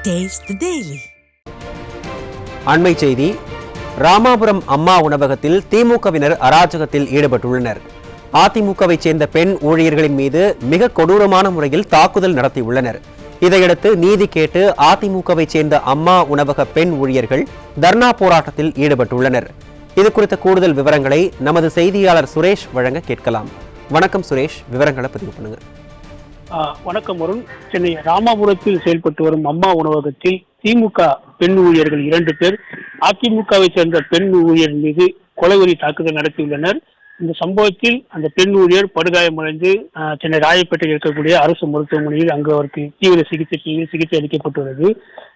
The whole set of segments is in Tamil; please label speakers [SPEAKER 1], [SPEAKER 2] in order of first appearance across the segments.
[SPEAKER 1] Taste the Daily.
[SPEAKER 2] அண்மை செய்தி. ராமாபுரம் அம்மா உணவகத்தில் திமுகவினர் அராஜகத்தில் ஈடுபட்டுள்ளனர். அதிமுகவை சேர்ந்த பெண் ஊழியர்களின் மீது மிக கொடூரமான முறையில் தாக்குதல் நடத்தியுள்ளனர். இதையடுத்து நீதி கேட்டு அதிமுகவை சேர்ந்த அம்மா உணவக பெண் ஊழியர்கள் தர்ணா போராட்டத்தில் ஈடுபட்டுள்ளனர். இது குறித்த கூடுதல் விவரங்களை நமது செய்தியாளர் சுரேஷ் வழங்க கேட்கலாம். வணக்கம் சுரேஷ், விவரங்களை பதிவு பண்ணுங்க.
[SPEAKER 3] வணக்கம் வருண். சென்னை ராமாபுரத்தில் செயல்பட்டு வரும் அம்மா உணவகத்தில் திமுக பெண் ஊழியர்கள் 2 பேர் அதிமுகவை சேர்ந்த பெண் ஊழியர் மீது கொலைவெறி தாக்குதல் நடத்தியுள்ளனர். இந்த சம்பவத்தில் அந்த பெண் ஊழியர் படுகாயமடைந்து சென்னை ராயப்பேட்டையில் இருக்கக்கூடிய அரசு மருத்துவமனையில் அங்கு அவருக்கு தீவிர சிகிச்சை அளிக்கப்பட்டுள்ளது.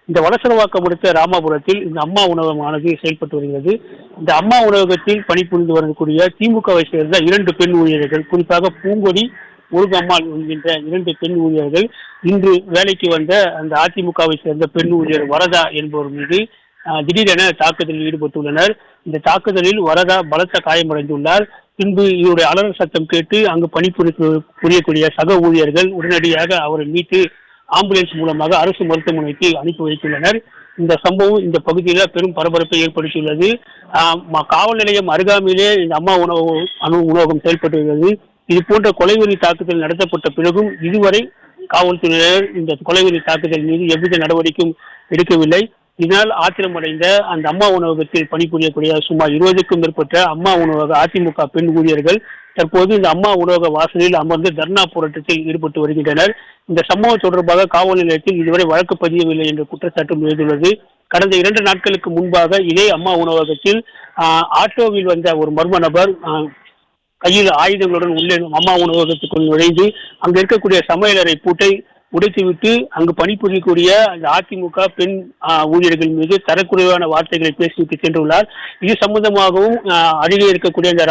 [SPEAKER 3] இந்த வலசரவாக்கம் அடுத்த ராமாபுரத்தில் இந்த அம்மா உணவகமானது செயல்பட்டு வருகிறது. இந்த அம்மா உணவகத்தில் பணிபுரிந்து வரக்கூடிய திமுகவை சேர்ந்த 2 பெண் ஊழியர்கள், குறிப்பாக பூங்கொடி, முருகம்மாள் என்கின்ற 2 பெண் ஊழியர்கள் இன்று வேலைக்கு வந்த அந்த அதிமுகவை சேர்ந்த பெண் ஊழியர் வரதா என்பவர் மீது திடீரென தாக்குதலில் ஈடுபட்டுள்ளனர். இந்த தாக்குதலில் வரதா பலத்த காயமடைந்துள்ளார். பின்பு இவருடைய அலறல் சத்தம் கேட்டு அங்கு புரியக்கூடிய சக ஊழியர்கள் உடனடியாக அவரை மீட்டு ஆம்புலன்ஸ் மூலமாக அரசு மருத்துவமனைக்கு அனுப்பி வைத்துள்ளனர். இந்த சம்பவம் இந்த பகுதியில் பெரும் பரபரப்பை ஏற்படுத்தியுள்ளது. காவல் நிலையம் அருகாமையிலே இந்த அம்மா உணவகம் செயல்பட்டு வருகிறது. இது போன்ற கொலைவெறி தாக்குதல் நடத்தப்பட்ட பிறகும் இதுவரை காவல்துறையினர் இந்த கொலைவெறி தாக்குதல் மீது எவ்வித நடவடிக்கையும் எடுக்கவில்லை. இதனால் ஆத்திரமடைந்த அந்த அம்மா உணவகத்தில் பணிபுரியக்கூடிய சுமார் 20க்கும் மேற்பட்ட அம்மா உணவக அதிமுக பெண் ஊழியர்கள் தற்போது இந்த அம்மா உணவக வாசலில் அமர்ந்து தர்ணா போராட்டத்தில் ஈடுபட்டு வருகின்றனர். இந்த சம்பவம் தொடர்பாக காவல் நிலையத்தில் இதுவரை வழக்கு பதியவில்லை என்ற குற்றச்சாட்டும் எழுந்துள்ளது. கடந்த 2 நாட்களுக்கு முன்பாக இதே அம்மா உணவகத்தில் ஆட்டோவில் வந்த ஒரு மர்ம நபர் கையில் ஆயுதங்களுடன் உள்ளே அம்மா உணவகத்துக்குள் நுழைந்து அங்கு இருக்கக்கூடிய சமையலறை பூட்டை உடைத்துவிட்டு அங்கு பணிபுரியக்கூடிய அந்த அதிமுக பெண் ஊழியர்கள் மீது தரக்குறைவான வார்த்தைகளை பேசிவிட்டு சென்றுள்ளார். இது சம்பந்தமாகவும் அருகே இருக்கக்கூடிய இந்த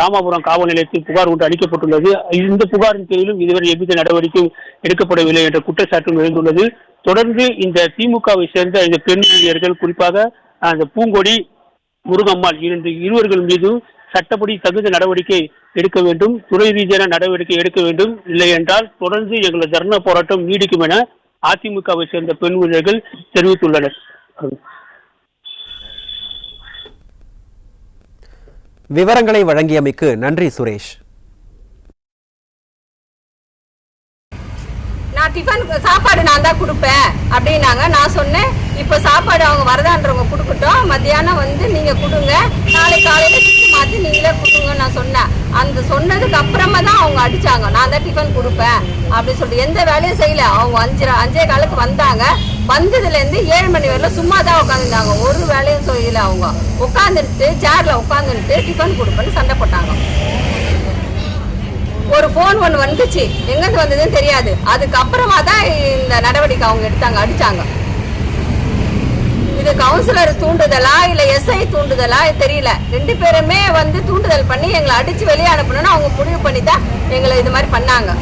[SPEAKER 3] ராமாபுரம் காவல் நிலையத்தில் புகார் ஒன்று அளிக்கப்பட்டுள்ளது. இந்த புகாரின் பேரிலும் இதுவரை எவ்வித நடவடிக்கையும் எடுக்கப்படவில்லை என்ற குற்றச்சாட்டும் எழுந்துள்ளது. தொடர்ந்து இந்த திமுகவை சேர்ந்த இந்த பெண் ஊழியர்கள், குறிப்பாக அந்த பூங்கொடி, முருகம்மாள் இருவர்கள் மீது சட்டப்படி தகுந்த நடவடிக்கை எடுக்க வேண்டும், துறை ரீதியான நடவடிக்கை எடுக்க வேண்டும். இல்லை என்றால் தொடர்ந்து எங்களது தர்ணா போராட்டம் நீடிக்கும் என அதிமுகவை சேர்ந்த பெண் ஊழியர்கள் தெரிவித்துள்ளனர்.
[SPEAKER 2] விவரங்களை வழங்கியமைக்கு நன்றி சுரேஷ்.
[SPEAKER 4] நான் டிஃபன் சாப்பாடு நான் தான் கொடுப்பேன் அப்படின்னாங்க. நான் சொன்னேன், இப்போ சாப்பாடு அவங்க வரதான்றவங்க கொடுக்கட்டும், மத்தியானம் வந்து நீங்கள் கொடுங்க, நாளை காலையில் டிஃபன் மாற்றி நீங்களே கொடுங்க நான் சொன்னேன். அந்த சொன்னதுக்கு அப்புறமா தான் அவங்க அடித்தாங்க. நான் தான் டிஃபன் கொடுப்பேன் அப்படின்னு சொல்லிட்டு எந்த வேலையும் செய்யலை. அவங்க 5:15 வந்தாங்க. வந்ததுலேருந்து 7 மணி வரையிலும் சும்மா தான் உட்காந்துருந்தாங்க. ஒரு வேலையும் செய்யலை. அவங்க உட்காந்துட்டு சேரில் உட்காந்துட்டு டிஃபன் கொடுப்பேன்னு சண்டை போட்டாங்க. ஒரு ஃபோன் ஒன்று வந்துச்சு, எங்கேருந்து வந்ததுன்னு தெரியாது. அதுக்கப்புறமா தான் இந்த நடவடிக்கை அவங்க எடுத்தாங்க, அடித்தாங்க. இது கவுன்சிலர் தூண்டுதலா இல்லை எஸ்ஐ தூண்டுதலா தெரியல. 2 பேருமே வந்து தூண்டுதல் பண்ணி எங்களை அடித்து வெளியே அனுப்பணும்னு அவங்க முடிவு பண்ணி தான் எங்களை இது மாதிரி பண்ணாங்க.